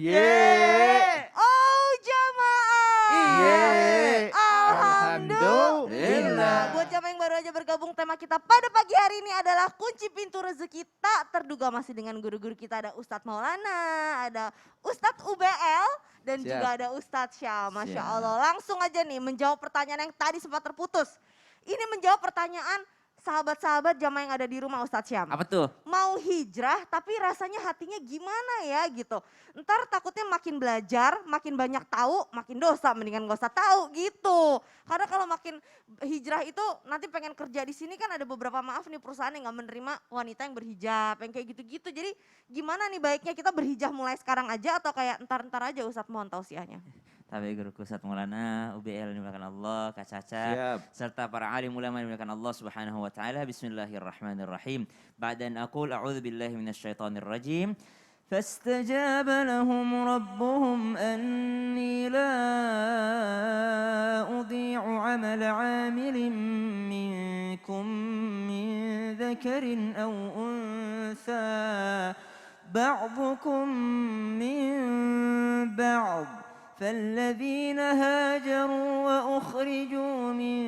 Ye. Oh jamaah. Iye. Alhamdulillah. Buat jamaah yang baru aja bergabung, tema kita pada pagi hari ini adalah kunci pintu rezeki tak terduga, masih dengan guru-guru kita. Ada Ustadz Maulana, ada Ustadz UBL, dan Siap. juga ada Ustadz Syam. Masya Siap. Allah, langsung aja nih menjawab pertanyaan yang tadi sempat terputus. Ini menjawab pertanyaan sahabat-sahabat jamaah yang ada di rumah Ustadz Syam. Apa tuh? Mau hijrah tapi rasanya hatinya gimana ya gitu. Ntar takutnya makin belajar, makin banyak tahu, makin dosa, mendingan gak usah tahu gitu. Karena kalau makin hijrah itu nanti pengen kerja di sini kan ada beberapa maaf nih perusahaan yang gak menerima wanita yang berhijab, yang kayak gitu-gitu. Jadi gimana nih baiknya kita berhijab mulai sekarang aja atau kayak entar-entar aja Ustadz, mohon tausiahnya. Tapi guruku Ustadz Maulana, UBL dimuliakan Allah, Kak Caca, Siap. serta para alim ulama dimuliakan Allah Subhanahu wa taala. Bismillahirrahmanirrahim. Ba'dan aqul a'udzu billahi minasyaitonir rajim. فاستجاب لهم ربهم أني لا أضيع عمل عامل منكم من ذكر أو أنثى بعضكم من بعض فالذين هاجروا وأخرجوا من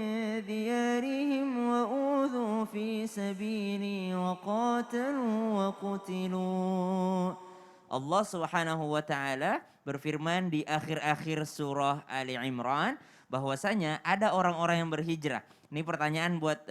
ديارهم وأوذوا في سبيلي وقاتلوا وقتلوا. Allah Subhanahu wa taala berfirman di akhir-akhir surah Ali Imran bahwasanya ada orang-orang yang berhijrah. Ini pertanyaan buat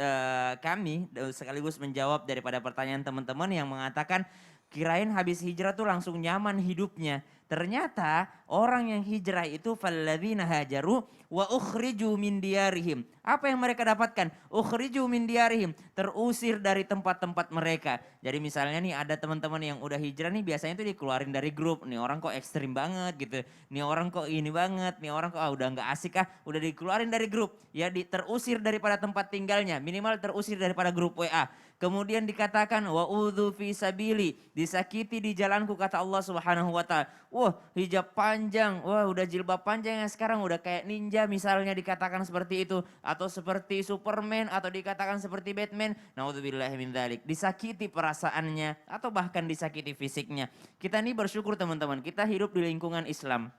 kami sekaligus menjawab daripada pertanyaan teman-teman yang mengatakan kirain habis hijrah tuh langsung nyaman hidupnya. Ternyata orang yang hijrah itu falladzina hajaru wa ukhriju min diyarihim. Apa yang mereka dapatkan? Ukhriju min diyarihim, terusir dari tempat-tempat mereka. Jadi misalnya nih ada teman-teman yang udah hijrah nih biasanya tuh dikeluarin dari grup. Nih orang kok ekstrim banget gitu. Nih orang kok ini banget, nih orang kok udah nggak asik udah dikeluarin dari grup. Ya terusir daripada tempat tinggalnya, minimal terusir daripada grup WA. Kemudian dikatakan wa'udzu fi sabili, disakiti di jalanku kata Allah Subhanahu wa taala. Wah, hijab panjang, wah udah jilbab panjang yang sekarang udah kayak ninja misalnya dikatakan seperti itu, atau seperti Superman atau dikatakan seperti Batman. Naudzubillahi min dzalik. Disakiti perasaannya atau bahkan disakiti fisiknya. Kita nih bersyukur teman-teman, kita hidup di lingkungan Islam.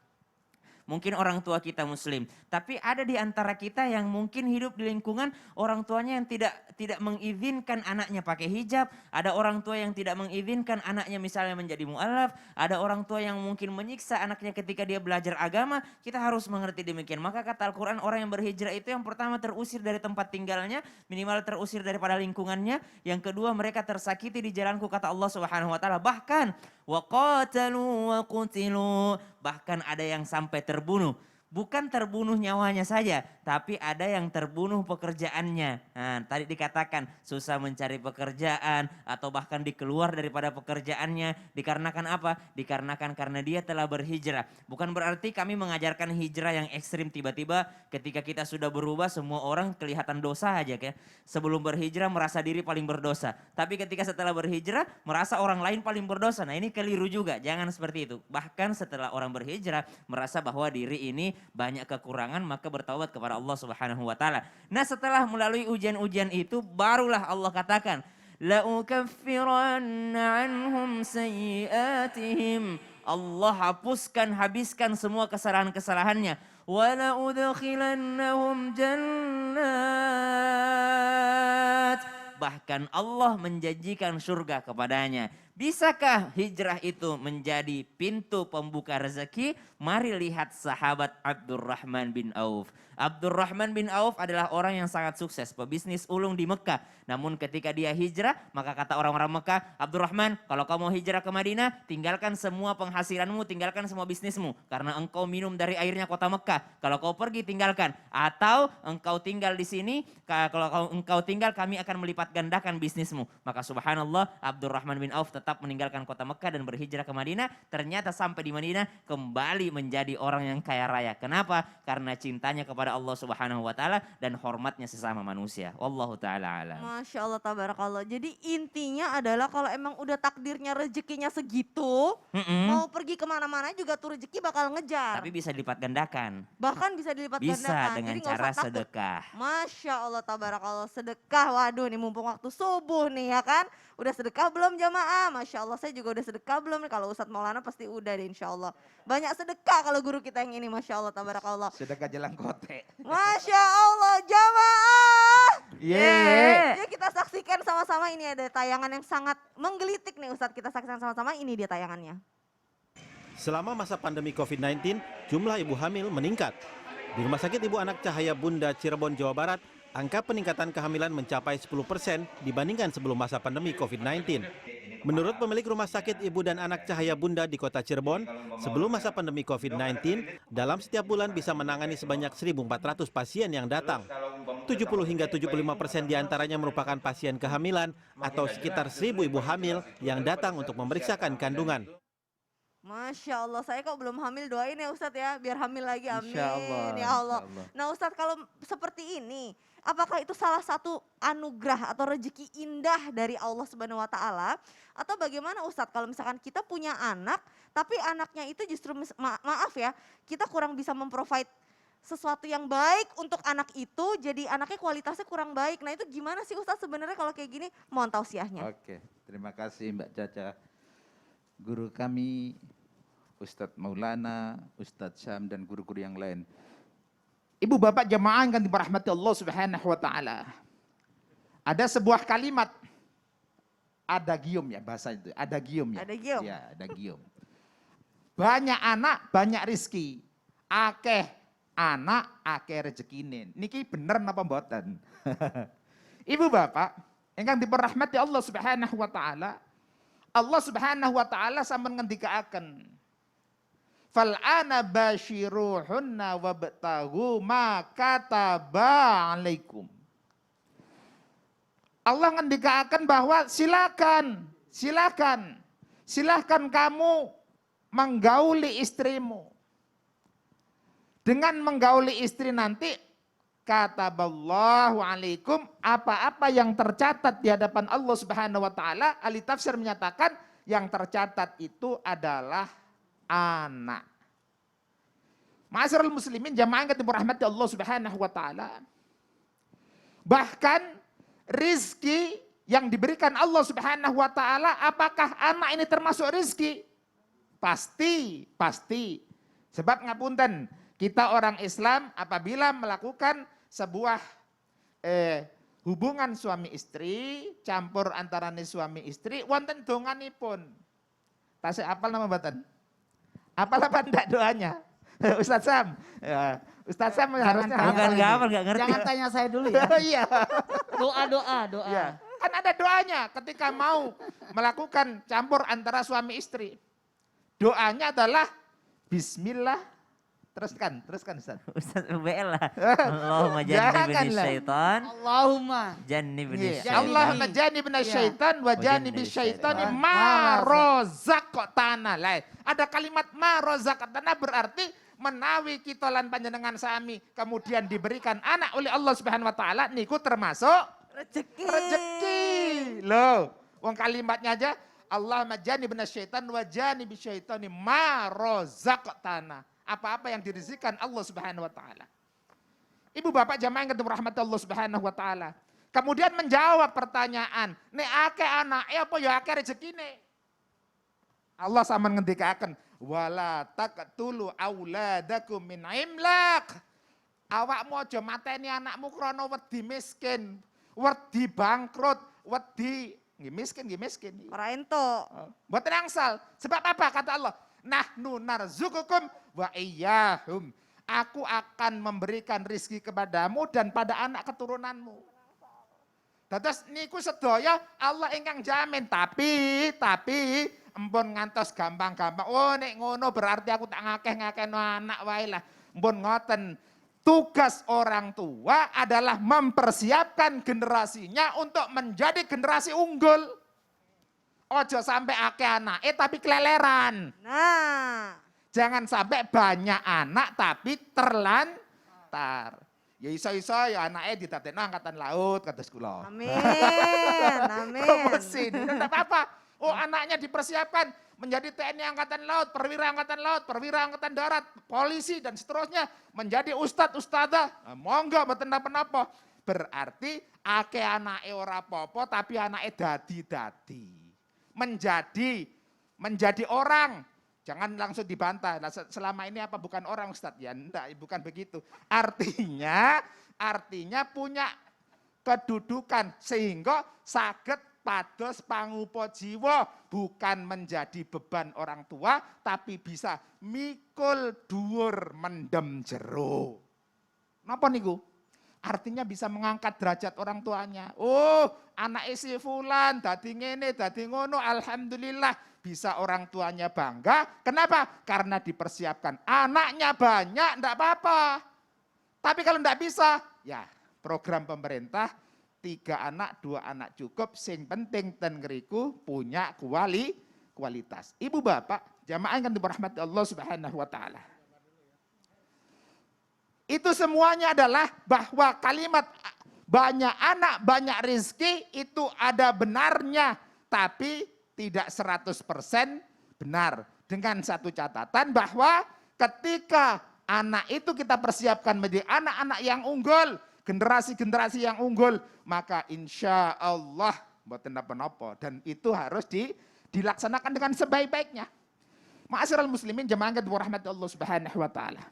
Mungkin orang tua kita muslim, tapi ada di antara kita yang mungkin hidup di lingkungan orang tuanya yang tidak mengizinkan anaknya pakai hijab, ada orang tua yang tidak mengizinkan anaknya misalnya menjadi mu'alaf, ada orang tua yang mungkin menyiksa anaknya ketika dia belajar agama. Kita harus mengerti demikian. Maka kata Al-Quran, orang yang berhijrah itu yang pertama terusir dari tempat tinggalnya, minimal terusir daripada lingkungannya. Yang kedua, mereka tersakiti di jalanku kata Allah Subhanahu wa taala. Bahkan waqatalu wa qutilu, bahkan ada yang sampai terbunuh. Bukan terbunuh nyawanya saja, tapi ada yang terbunuh pekerjaannya. Nah, tadi dikatakan susah mencari pekerjaan atau bahkan dikeluar daripada pekerjaannya. Dikarenakan apa? Dikarenakan karena dia telah berhijrah. Bukan berarti kami mengajarkan hijrah yang ekstrim tiba-tiba ketika kita sudah berubah semua orang kelihatan dosa aja kayak. Sebelum berhijrah merasa diri paling berdosa. Tapi ketika setelah berhijrah merasa orang lain paling berdosa. Nah ini keliru juga, jangan seperti itu. Bahkan setelah orang berhijrah merasa bahwa diri ini banyak kekurangan, maka bertaubat kepada Allah Subhanahu wa taala. Nah, setelah melalui ujian-ujian itu barulah Allah katakan, la ukaffiranna anhum sayyiatihim. Allah hapuskan, habiskan semua kesalahan-kesalahannya. Wa la udkhilannahum jannat. Bahkan Allah menjanjikan surga kepadanya. Bisakah hijrah itu menjadi pintu pembuka rezeki? Mari lihat sahabat Abdurrahman bin Auf. Abdurrahman bin Auf adalah orang yang sangat sukses, pebisnis ulung di Mekah. Namun ketika dia hijrah, maka kata orang-orang Mekah, Abdurrahman, kalau kamu hijrah ke Madinah, tinggalkan semua penghasilanmu, tinggalkan semua bisnismu. Karena engkau minum dari airnya kota Mekah. Kalau kau pergi, tinggalkan. Atau engkau tinggal di sini, kalau engkau tinggal, kami akan melipat gandakan bisnismu. Maka subhanallah, Abdurrahman bin Auf tetap meninggalkan kota Mekah dan berhijrah ke Madinah. Ternyata sampai di Madinah kembali menjadi orang yang kaya raya. Kenapa? Karena cintanya kepada Allah Subhanahu wa taala dan hormatnya sesama manusia. Wallahu taala alam. Masya Allah, tabarakallah. Jadi intinya adalah kalau emang udah takdirnya rezekinya segitu, mau pergi kemana-mana juga tuh rezeki bakal ngejar. Tapi bisa dilipat gandakan. Bahkan bisa dilipat Bisa gandakan. dengan Jadi nggak cara usah takut. sedekah. Masya Allah, tabarakallah. Sedekah, waduh nih mumpung waktu subuh nih ya kan. Udah sedekah belum jamaah? Masya Allah, saya juga udah sedekah belum nih? Kalau Ustadz Maulana pasti udah deh insya Allah. Banyak sedekah kalau guru kita yang ini, Masya Allah, tabarakallah. Sedekah jalan kote. Masya Allah, jamaah. Ye. Yuk kita saksikan sama-sama, ini ada tayangan yang sangat menggelitik nih Ustadz. Kita saksikan sama-sama, ini dia tayangannya. Selama masa pandemi COVID-19, jumlah ibu hamil meningkat. Di Rumah Sakit Ibu Anak Cahaya Bunda Cirebon, Jawa Barat, angka peningkatan kehamilan mencapai 10% dibandingkan sebelum masa pandemi COVID-19. Menurut pemilik Rumah Sakit Ibu dan Anak Cahaya Bunda di Kota Cirebon, sebelum masa pandemi COVID-19, dalam setiap bulan bisa menangani sebanyak 1.400 pasien yang datang. 70 hingga 75% diantaranya merupakan pasien kehamilan atau sekitar 1.000 ibu hamil yang datang untuk memeriksakan kandungan. Masya Allah, saya kok belum hamil, doain ya Ustadz ya, biar hamil lagi, amin. Insya Allah, Ya Allah. insya Allah. Nah Ustadz, kalau seperti ini, apakah itu salah satu anugerah atau rezeki indah dari Allah Subhanahu Wa Taala? Atau bagaimana Ustadz, kalau misalkan kita punya anak, tapi anaknya itu justru, maaf ya, kita kurang bisa memprovide sesuatu yang baik untuk anak itu, jadi anaknya kualitasnya kurang baik. Nah itu gimana sih Ustadz sebenarnya kalau kayak gini? Mohon tausiahnya. Oke, terima kasih Mbak Caca. Guru kami, Ustadz Maulana, Ustadz Syam, dan guru-guru yang lain. Ibu bapak jamaah yang dirahmati Allah Subhanahu wa Ta'ala. Ada sebuah kalimat, adagium ya bahasa itu, adagium ya. Adagium. Ya, adagium. Banyak anak, banyak rizki. Akeh anak, akeh rezekine. Niki bener napa mboten? Ibu bapak, yang dirahmati Allah Subhanahu wa Ta'ala, Allah Subhanahu wa Ta'ala sampun ngendikaaken, fal'ana basyiruhunna wabtaghu ma kataba alaikum. Allah ngendikaaken bahwa silakan kamu menggauli istrimu. Dengan menggauli istri nanti, kataballahu alaikum, apa-apa yang tercatat di hadapan Allah Subhanahu wa Ta'ala, ahli tafsir menyatakan yang tercatat itu adalah anak. Ma'asyiral muslimin jamaah yang dirahmati Allah Subhanahu wa Ta'ala. Bahkan rizki yang diberikan Allah Subhanahu wa Ta'ala, apakah anak ini termasuk rizki? Pasti. Sebab ngapunten, kita orang Islam apabila melakukan sebuah hubungan suami istri, campur antara suami istri, wonten donganipun. Tasik apal nama batan? Apal apa enggak doanya? Ustadz Sam. Ya, Ustadz Sam harusnya Enggak ngerti. Jangan tanya saya dulu ya. Iya. Doa. Ya. Kan ada doanya ketika mau melakukan campur antara suami istri. Doanya adalah Bismillah. Teruskan Ustaz. Ustaz UBL lah. Allahumma jannibni syaitan. Allahumma Jannibni Iya. syaitan. Allahumma jannibna syaitan wa jannibis syaitani ma razaqtana. Ada kalimat ma razaqtana berarti menawi kita lan panjenengan sami kemudian diberikan anak oleh Allah Subhanahu wa Ta'ala niku termasuk rezeki. Loh, wong kalimatnya aja Allahumma jannibna syaitan wa jannibis syaitani ma razaqtana. Apa-apa yang dirizikan Allah Subhanahu wa Ta'ala. Ibu bapak jamaah yang dirahmati Allah Subhanahu wa Ta'ala. Kemudian menjawab pertanyaan, nek akeh anake apa ya akeh rezekine? Allah sama ngendikaken, wala taqtulu auladakum min imlaq. Awakmu aja mateni anakmu krana wedi miskin, wedi bangkrut, wedi nggih miskin. Ora ento. Mboten angsal. Sebab apa kata Allah? Nahnu narzukukum wa iyyahum. Aku akan memberikan rizki kepadamu dan pada anak keturunanmu. Dados niku sedaya Allah ingkang jamin, tapi empun ngantos gampang-gampang. Oh nek ngono berarti aku tak ngakeh-ngakehno anak wae lah. Empun ngoten. Tugas orang tua adalah mempersiapkan generasinya untuk menjadi generasi unggul. Ojo sampai akeh anake tapi keleleran. Nah. Jangan sampai banyak anak tapi terlantar. Ya iso-iso ya anake didadekno angkatan laut kados kula. Amin. Mesin, enggak apa-apa. Oh anaknya dipersiapkan menjadi TNI Angkatan Laut, perwira Angkatan Darat, polisi dan seterusnya. Menjadi ustadz, ustadzah. Nah, monggo mboten napa-napa. Berarti akeh anake ora apa-apa tapi anake dadi-dadi. menjadi orang. Jangan langsung dibantah. Nah, selama ini apa bukan orang Ustaz? Ya enggak, bukan begitu. Artinya punya kedudukan sehingga saged pados pangupa jiwa, bukan menjadi beban orang tua tapi bisa mikul dhuwur mendem jero. Napa niku? Artinya bisa mengangkat derajat orang tuanya. Oh, anak si fulan dadi ngene, dadi ngono, alhamdulillah bisa orang tuanya bangga. Kenapa? Karena dipersiapkan. Anaknya banyak, enggak apa-apa. Tapi kalau enggak bisa, ya program pemerintah 3 anak, 2 anak cukup. Sing penting ten ngeriku punya kualitas. Ibu bapak, jamaah yang dirahmati Allah Subhanahu wa taala. Itu semuanya adalah bahwa kalimat banyak anak, banyak rezeki itu ada benarnya. Tapi tidak 100% benar. Dengan satu catatan bahwa ketika anak itu kita persiapkan menjadi anak-anak yang unggul, generasi-generasi yang unggul, maka insya Allah mboten napa-napa. Dan itu harus dilaksanakan dengan sebaik-baiknya. Ma'asyiral muslimin jamaah yang dirahmati Allah Subhanahu wa taala.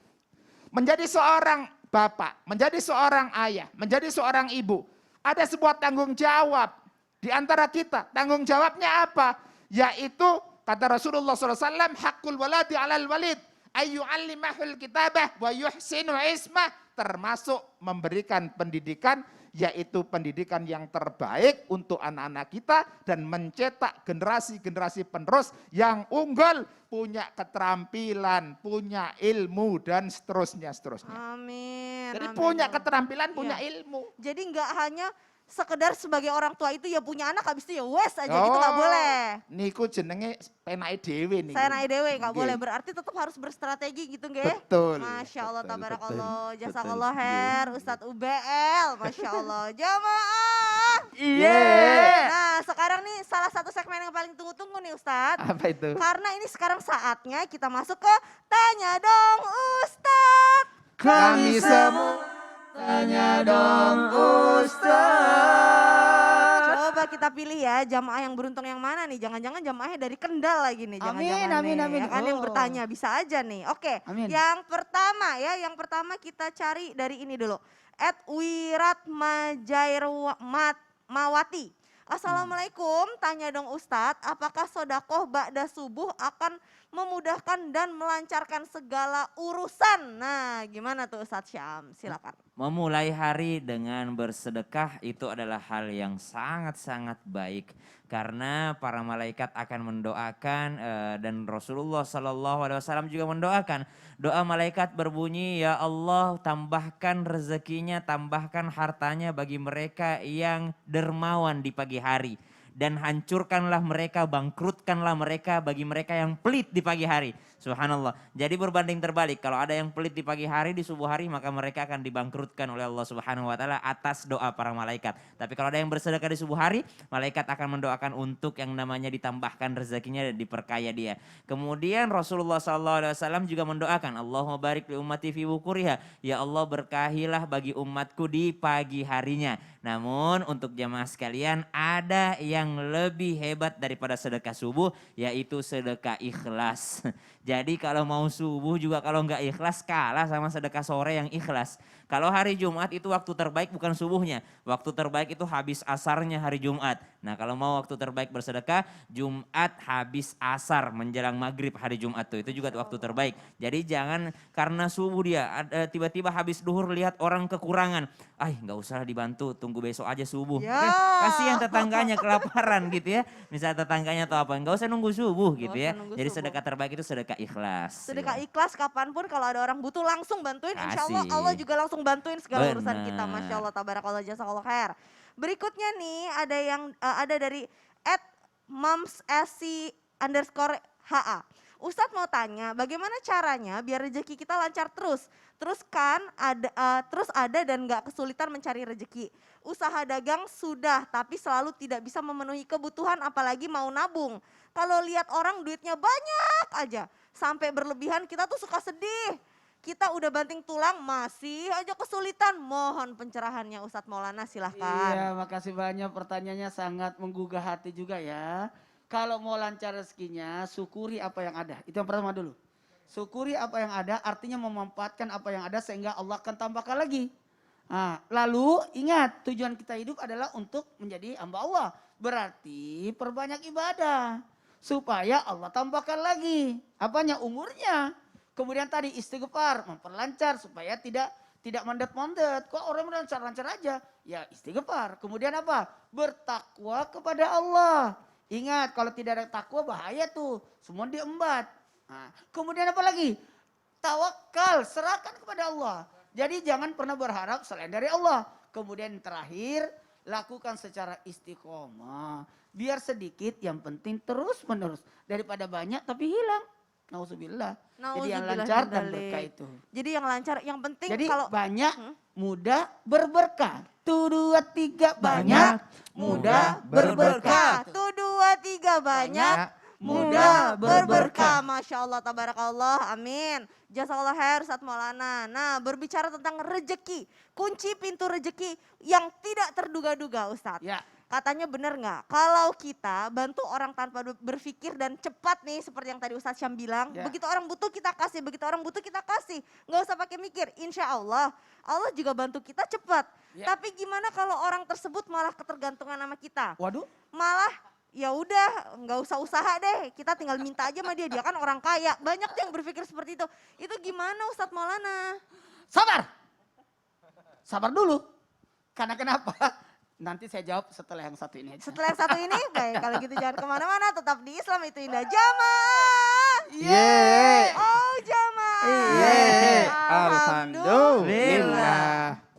Menjadi seorang bapak, menjadi seorang ayah, menjadi seorang ibu, ada sebuah tanggung jawab di antara kita. Tanggung jawabnya apa? Yaitu kata Rasulullah SAW, hakul waladi alal walid ayyu'allimahul kitabah wa yuhsinu ismah, termasuk memberikan pendidikan, yaitu pendidikan yang terbaik untuk anak-anak kita dan mencetak generasi-generasi penerus yang unggul, punya keterampilan, punya ilmu dan seterusnya. Amin. Jadi amin. punya keterampilan, punya Iya. ilmu. Jadi nggak hanya sekedar sebagai orang tua itu ya punya anak habis itu ya wes aja gitu nggak boleh. Niku jenenge penake dhewe niku. Saya naik dewe nggak Nggih. boleh, berarti tetap harus berstrategi gitu nggih. Betul. Masya Allah, betul, tabarakallah, betul, jazakallah betul. khair, Ustadz UBL, Masya Allah, jamaah. Iya. Nah sekarang nih salah satu segmen yang paling tunggu-tunggu nih Ustadz. Apa itu? Karena ini sekarang saatnya kita masuk ke Tanya Dong Ustadz. Kami semua tanya dong Ustaz. Coba kita pilih ya jamaah yang beruntung yang mana nih. Jangan-jangan jamaahnya dari Kendal lagi nih. Amin, Jangan-jangan amin, nih. amin. Ya kan yang Oh. bertanya bisa aja nih. Oke, Amin. yang pertama kita cari dari ini dulu. @wiratmajairmawati. Assalamualaikum, tanya dong Ustadz, apakah sodakoh ba'da subuh akan memudahkan dan melancarkan segala urusan? Nah gimana tuh Ustadz Syam, silakan. Memulai hari dengan bersedekah itu adalah hal yang sangat-sangat baik. Karena para malaikat akan mendoakan dan Rasulullah SAW juga mendoakan. Doa malaikat berbunyi, ya Allah tambahkan rezekinya, tambahkan hartanya bagi mereka yang dermawan di pagi hari. Dan hancurkanlah mereka, bangkrutkanlah mereka bagi mereka yang pelit di pagi hari. Subhanallah. Jadi berbanding terbalik, kalau ada yang pelit di pagi hari, di subuh hari, maka mereka akan dibangkrutkan oleh Allah Subhanahu wa taala atas doa para malaikat. Tapi kalau ada yang bersedekah di subuh hari, malaikat akan mendoakan untuk yang namanya ditambahkan rezekinya dan diperkaya dia. Kemudian Rasulullah SAW juga mendoakan, Allahumma barik li ummati fi wukuriha. Ya Allah berkahilah bagi umatku di pagi harinya. Namun untuk jamaah sekalian ada yang lebih hebat daripada sedekah subuh, yaitu sedekah ikhlas. Jadi kalau mau subuh juga kalau nggak ikhlas kalah sama sedekah sore yang ikhlas. Kalau hari Jumat itu waktu terbaik bukan subuhnya. Waktu terbaik itu habis asarnya hari Jumat. Nah kalau mau waktu terbaik bersedekah, Jumat habis asar menjelang maghrib hari Jumat tuh. Itu juga waktu terbaik. Jadi jangan karena subuh dia tiba-tiba habis duhur lihat orang kekurangan. Nggak usah dibantu, tunggu besok aja subuh. Ya. Kasihan tetangganya kelaparan gitu ya. Misalnya tetangganya atau apa, nggak usah nunggu subuh Nggak gitu usah ya. nunggu Jadi subuh. sedekah terbaik itu sedekah ikhlas. Sedekah Ya. ikhlas kapanpun kalau ada orang butuh langsung bantuin, insya Allah Kasih. Allah juga langsung bantuin segala urusan kita. Benar. Masya Allah, tabarakallah, jazakallah khair. Berikutnya nih ada dari @mamsesi_HA. Ustadz mau tanya, bagaimana caranya biar rezeki kita lancar terus? Terus ada dan nggak kesulitan mencari rezeki. Usaha dagang sudah, tapi selalu tidak bisa memenuhi kebutuhan, apalagi mau nabung. Kalau lihat orang duitnya banyak aja, sampai berlebihan kita tuh suka sedih. Kita udah banting tulang, masih aja kesulitan. Mohon pencerahannya Ustadz Maulana, silahkan. Iya, makasih banyak, pertanyaannya sangat menggugah hati juga ya. Kalau mau lancar rezekinya, syukuri apa yang ada. Itu yang pertama dulu. Syukuri apa yang ada, artinya memanfaatkan apa yang ada sehingga Allah akan tambahkan lagi. Nah, lalu ingat tujuan kita hidup adalah untuk menjadi hamba Allah. Berarti perbanyak ibadah supaya Allah tambahkan lagi. Apanya? Umurnya. Kemudian tadi istighfar, memperlancar supaya tidak mandat-mandat. Kok orang lancar-lancar aja? Ya istighfar. Kemudian apa? Bertakwa kepada Allah. Ingat kalau tidak ada takwa bahaya tuh. Semua diembat. Nah, kemudian apa lagi? Tawakal, serahkan kepada Allah. Jadi jangan pernah berharap selain dari Allah. Kemudian terakhir, lakukan secara istiqomah. Biar sedikit, yang penting terus menerus. Daripada banyak tapi hilang. Nauzubillah. Jadi yang lancar dan berkah itu. Jadi yang lancar, yang penting Jadi kalau banyak, mudah, berberkah. Tuh 2, 3 banyak, mudah, berberkah. Tuh 2, 3 banyak, mudah, berberkah. Masya Allah, tabarakallah, amin. Jazakallah khair Ustadz Maulana. Nah, berbicara tentang rejeki, kunci pintu rejeki yang tidak terduga-duga Ustadz. Ya. Katanya benar nggak? Kalau kita bantu orang tanpa berpikir dan cepat nih seperti yang tadi Ustadz Syam bilang. Ya. Begitu orang butuh kita kasih, begitu orang butuh kita kasih. Nggak usah pakai mikir, insya Allah. Allah juga bantu kita cepat. Ya. Tapi gimana kalau orang tersebut malah ketergantungan sama kita? Waduh. Malah ya udah nggak usah usaha deh, kita tinggal minta aja sama dia, dia kan orang kaya. Banyak tuh yang berpikir seperti itu. Itu gimana Ustadz Maulana? Sabar. Sabar dulu. Karena kenapa? Nanti saya jawab setelah yang satu ini aja. Setelah yang satu ini, baik kalau gitu jangan kemana-mana, tetap di Islam itu indah. Jamaah. Yeay. Oh jamaah. Yeay. Alhamdulillah. Alhamdulillah.